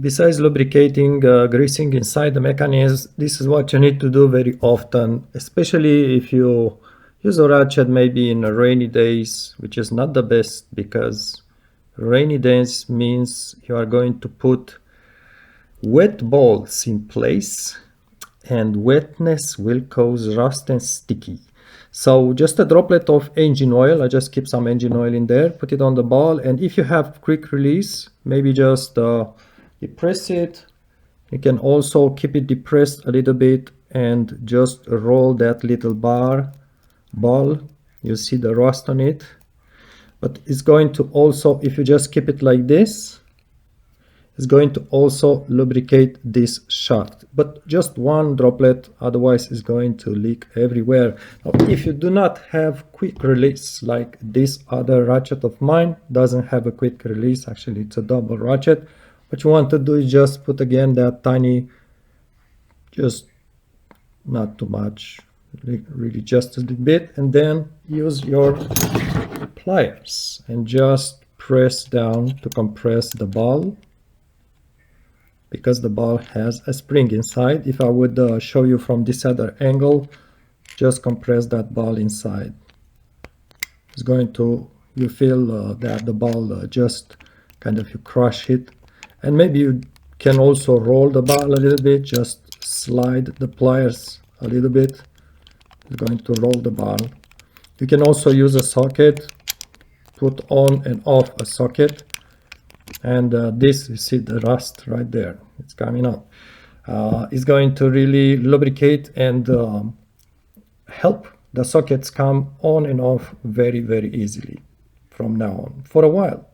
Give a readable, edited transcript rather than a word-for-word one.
Besides lubricating, greasing inside the mechanism, this is what you need to do very often, especially if you use a ratchet maybe in rainy days, which is not the best because rainy days means you are going to put wet balls in place and wetness will cause rust and sticky. So just a droplet of engine oil, I just keep some engine oil in there, put it on the ball, and if you have quick release, maybe just depress it. You can also keep it depressed a little bit and just roll that little ball. You see the rust on it, but it's going to also, if you just keep it like this, is going to also lubricate this shaft, but just one droplet, otherwise it's going to leak everywhere. Now, if you do not have quick release, like this other ratchet of mine doesn't have a quick release, actually it's a double ratchet, what you want to do is just put again that tiny, just not too much, really just a little bit, and then use your pliers and just press down to compress the ball, because the ball has a spring inside. If I would show you from this other angle, just compress that ball inside. It's going to, you feel that the ball just kind of, you crush it. And maybe you can also roll the ball a little bit, just slide the pliers a little bit. It's going to roll the ball. You can also use a socket, put on and off a socket. And this, you see the rust right there, it's coming out. It's going to really lubricate and help the sockets come on and off very, very easily from now on for a while.